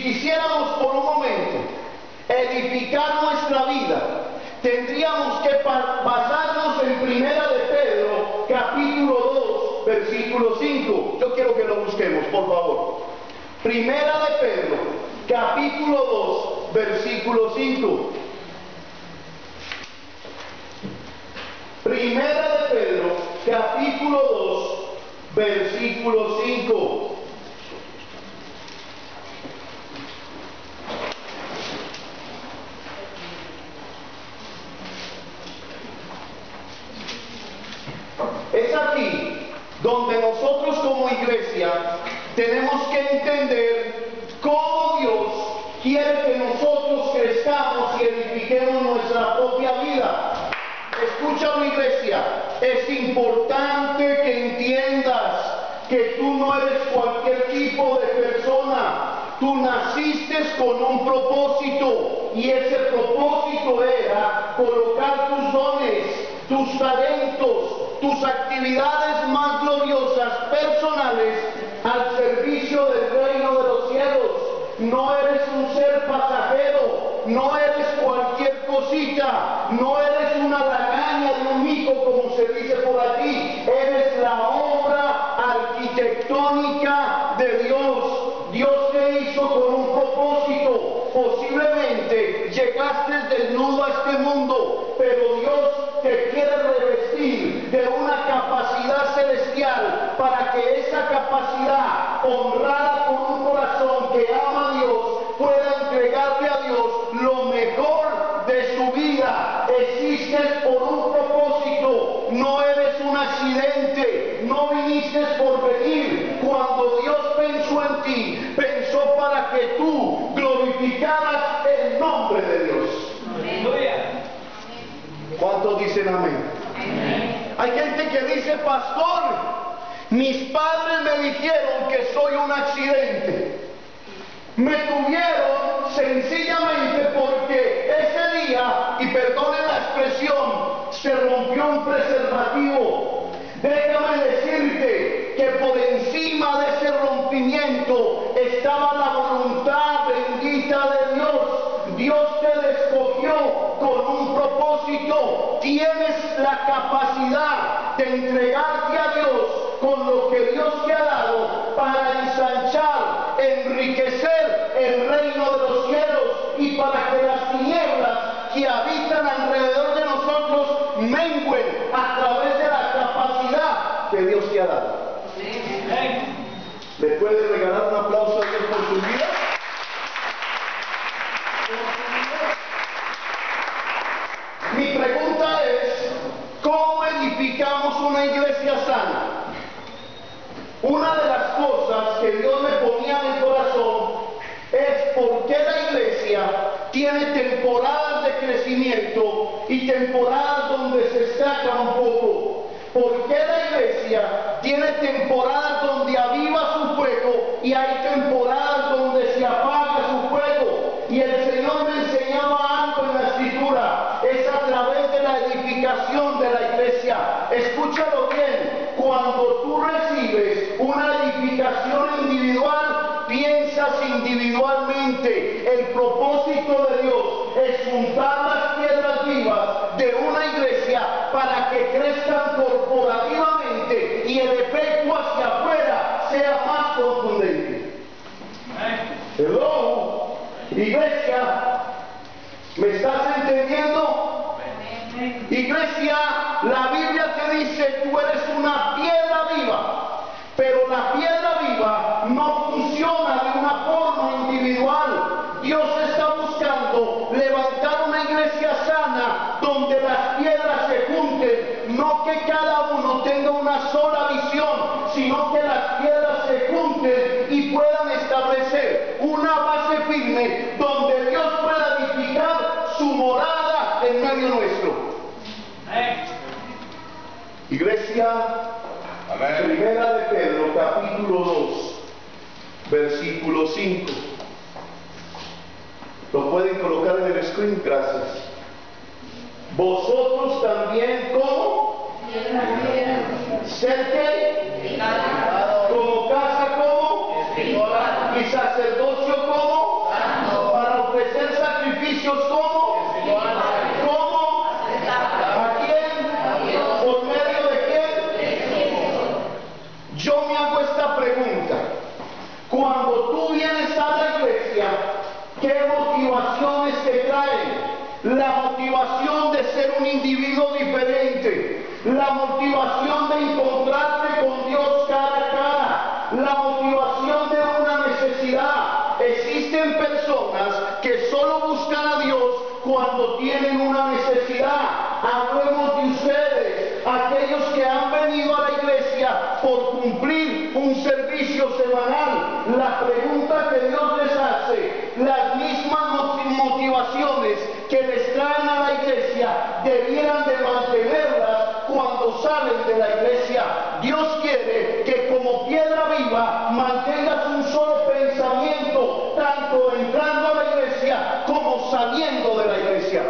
quisiéramos por un momento edificar nuestra vida, tendríamos que basarnos en Primera de Pedro, capítulo 2, versículo 5. Yo quiero que lo busquemos, por favor. Primera de Pedro, capítulo 2, versículo 5. Primera de Pedro, capítulo 2, versículo 5. Es aquí donde nosotros como iglesia tenemos que entender cómo Dios quiere que nosotros crezcamos y edifiquemos nuestra propia vida. Escúchame, iglesia, es importante que entiendas que tú no eres cualquier tipo de persona. Tú naciste con un propósito y ese propósito era colocar tus dones, tus talentos, tus actividades más gloriosas personales al servicio del reino de los cielos. No eres un ser pasajero, no eres cualquier cosita, no eres una lagaña de un mico como se dice por allí. Eres la obra arquitectónica de Dios. Dios te hizo con un propósito. Posiblemente llegaste desnudo a este mundo, pero Dios te quiere revestir de una capacidad celestial para que esa capacidad, honrada por un corazón que ama a Dios, pueda entregarle a Dios lo mejor de su vida. Existes por un propósito, no eres un accidente, no viniste por venir. Cuando Dios pensó en ti, pensó para que tú glorificaras el nombre de Dios. Aleluya. ¿Cuántos dicen amén? Amén. Hay gente que dice, pastor, mis padres me dijeron que soy un accidente. Me tuvieron sencillamente porque ese día, y perdonen la expresión, se rompió un preservativo. Déjame decirte que por encima de ese rompimiento estaba la voluntad bendita de Dios. Dios te escogió con un propósito. Tienes la capacidad de entregarte a Dios con lo que Dios te ha dado para ensanchar, enriquecer el reino de los cielos y para que las tinieblas que habitan alrededor de nosotros mengüen a través de la capacidad que Dios te ha dado. ¿Le puedes regalar un aplauso a Dios por su vida? Mi pregunta es, ¿cómo edificamos una iglesia sana? Una de las cosas que Dios me ponía en el corazón es por qué la iglesia tiene temporadas de crecimiento y temporadas donde se estaca un poco. ¿Por qué la iglesia tiene temporadas donde aviva su fuego y hay temporadas donde se apaga su fuego? Y el Señor me enseñaba algo en la Escritura, es a través de la edificación de la iglesia. Escúchalo bien, cuando tú recibes una edificación individual, piensas individualmente. El propósito de Dios es juntar las piedras vivas de una iglesia para que crezcan corporativamente y el efecto hacia afuera sea más contundente. Hello, iglesia, ¿me estás entendiendo? Iglesia, la Biblia te dice, tú eres una piedra viva, pero la piedra viva no funciona de una forma individual. Dios está buscando levantar una iglesia sana donde las piedras se junten, no que cada uno tenga una sola visión, sino que las piedras se junten y puedan establecer una base firme donde Dios pueda edificar su morada en medio nuestro. Iglesia, Primera de Pedro, capítulo 2, versículo 5. ¿Lo pueden colocar en el screen? Gracias. Vosotros también, ¿cómo? ¿Ser qué? Como casa, ¿cómo? Y sacerdocio, ¿cómo? ¿Qué motivaciones te traen? La motivación de ser un individuo diferente, la motivación de encontrarte con Dios cara a cara, la motivación de una necesidad. Existen personas que solo buscan a Dios cuando tienen una necesidad. Hablemos de ustedes, aquellos que han venido a la iglesia por cumplir un servicio semanal. La pregunta que Dios les hace, las mismas motivaciones que les traen a la iglesia, debieran de mantenerlas cuando salen de la iglesia. Dios quiere que como piedra viva mantengas un solo pensamiento, tanto entrando a la iglesia como saliendo de la iglesia.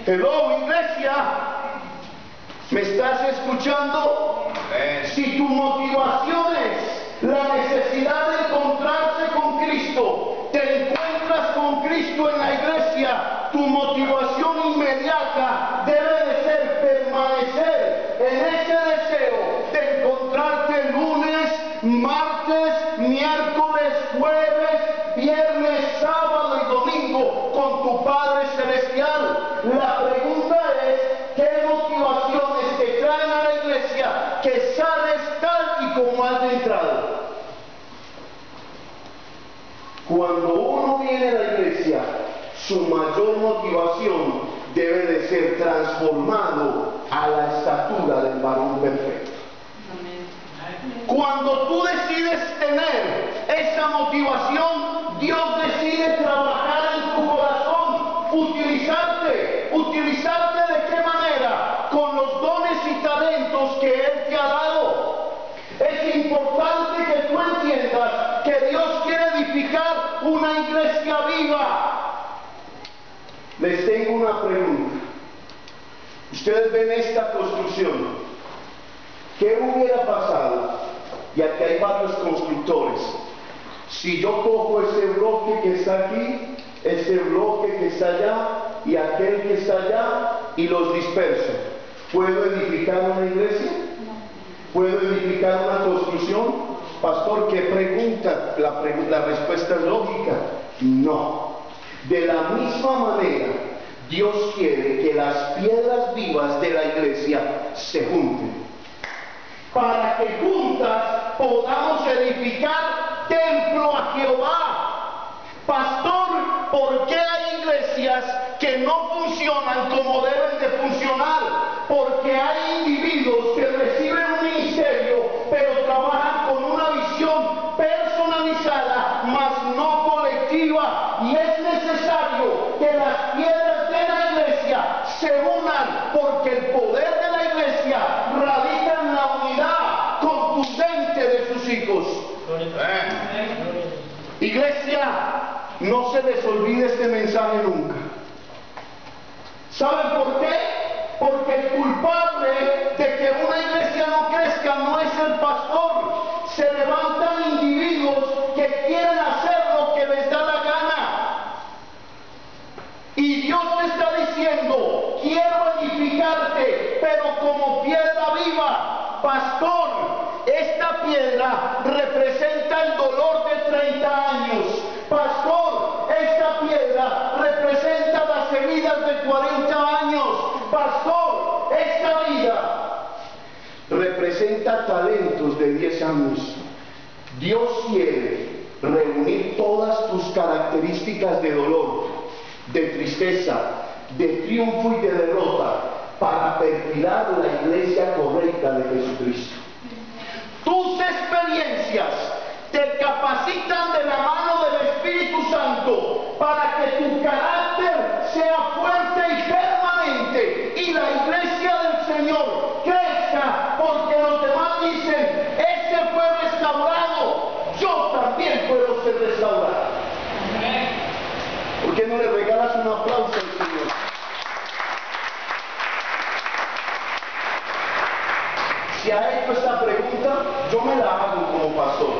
Hello, iglesia, ¿me estás escuchando? Si tu motivación es la necesidad de encontrarse con Cristo, te encuentras con Cristo en la iglesia, tu motivación inmediata debe de ser permanecer en ese deseo de encontrarte lunes, martes, miércoles, jueves, viernes, sábado y domingo con tu Padre Celestial. La pregunta es, ¿qué motivaciones te traen a la iglesia que sales tal y como has entrado? Cuando uno viene a la iglesia, su mayor motivación debe de ser transformado a la estatura del varón perfecto. Cuando tú decides tener esa motivación, Dios decide trabajar en tu corazón, utilizarte de qué manera, con los dones y talentos que Él te ha dado. Es importante que tú entiendas que Dios quiere edificar una iglesia viva. Les tengo una pregunta. Ustedes ven esta construcción. ¿Qué hubiera pasado? Y aquí hay varios constructores. Si yo cojo ese bloque que está aquí, ese bloque que está allá y aquel que está allá y los disperso, ¿puedo edificar una iglesia? ¿Puedo edificar una construcción? Pastor, ¿qué pregunta? La respuesta es lógica. No. De la misma manera, Dios quiere que las piedras vivas de la iglesia se junten, para que juntas podamos edificar templo a Jehová. Pastor, ¿por qué hay iglesias que no funcionan como deben de funcionar? Porque hay individuos que reciben un ministerio, pero trabajan con una visión personalizada, mas no colectiva. Y es necesario que las piedras de la iglesia se unan, porque el poder de la iglesia radica en la unidad contundente de sus hijos. Iglesia, no se les olvide este mensaje nunca. ¿Saben por qué? Porque el culpable de que una iglesia no crezca no es el pastor. Se levantan individuos que quieren hacer lo que les da la gana. Y Dios te está diciendo, quiero edificarte, pero como piedra viva. Pastor, esta piedra representa el dolor de 30 años. Pastor, esta piedra representa las heridas de 40 años. Pastor, esta vida representa talentos de 10 años. Dios quiere reunir todas tus características de dolor, de tristeza, de triunfo y de derrota, para perfilar la iglesia correcta de Jesucristo. Tus experiencias te capacitan de la mano del Espíritu Santo para que tu carácter sea fuerte y permanente, y la iglesia del Señor crezca, porque los demás dicen, ese fue restaurado, yo también puedo ser restaurado. ¿Por qué no le regalas un aplauso al Señor? Si ha hecho esta pregunta, yo me la hago como pastor.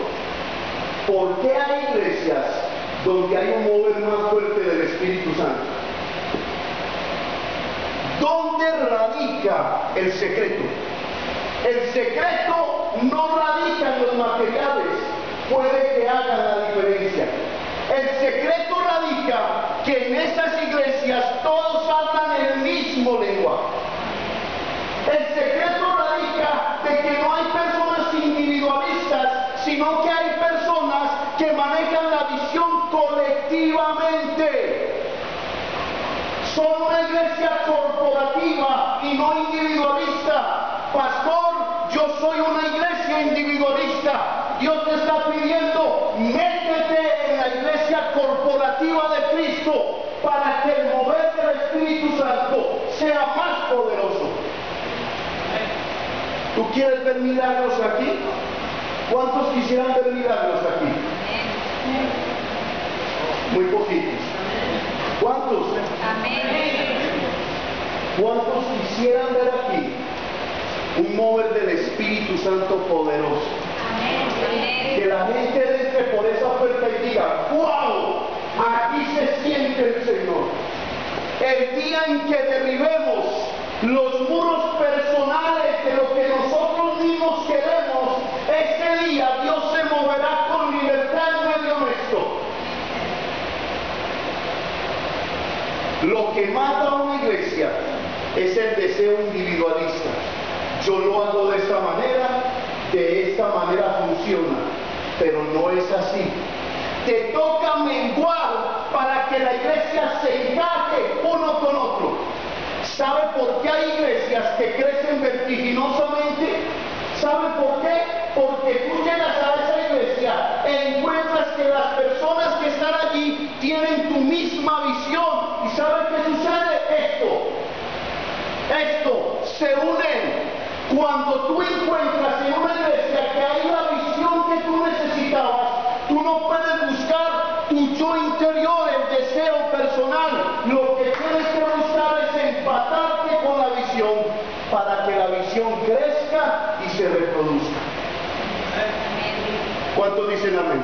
¿Por qué hay iglesias donde hay un mover más fuerte del Espíritu Santo? ¿Dónde radica el secreto? El secreto no radica en los materiales, puede que hagan la diferencia. El secreto que en esas iglesias todos hablan el mismo lenguaje. El secreto radica de que no hay personas individualistas, sino que hay personas que manejan la visión colectivamente. Son una iglesia corporativa y no individualista. Pastor, yo soy una iglesia individualista. Dios te está pidiendo, métete en la iglesia corporativa de Cristo para que el mover del Espíritu Santo sea más poderoso. ¿Tú quieres ver milagros aquí? ¿Cuántos quisieran ver milagros aquí? Muy poquitos. ¿Cuántos? ¿Cuántos quisieran ver aquí un mover del Espíritu Santo poderoso? Que la gente entre por esa puerta y diga, ¡wow! Aquí se siente el Señor. El día en que derribemos los muros personales de lo que nosotros mismos queremos, ese día Dios se moverá con libertad en medio nuestro. Lo que mata a una iglesia es el deseo individualista. Yo lo hago de esta manera funciona, pero no es así. Te toca menguar para que la iglesia se encaje uno con otro. ¿Sabe por qué hay iglesias que crecen vertiginosamente? ¿Sabe por qué? Porque tú llegas a esa iglesia e encuentras que las personas que están allí tienen tu misma visión. ¿Y sabe qué sucede? Esto se unen. Cuando tú encuentras en una iglesia que hay la visión que tú necesitabas, tú no puedes buscar tu yo interior, el deseo personal. Lo que tienes que buscar es empatarte con la visión para que la visión crezca y se reproduzca. ¿Cuántos dicen amén?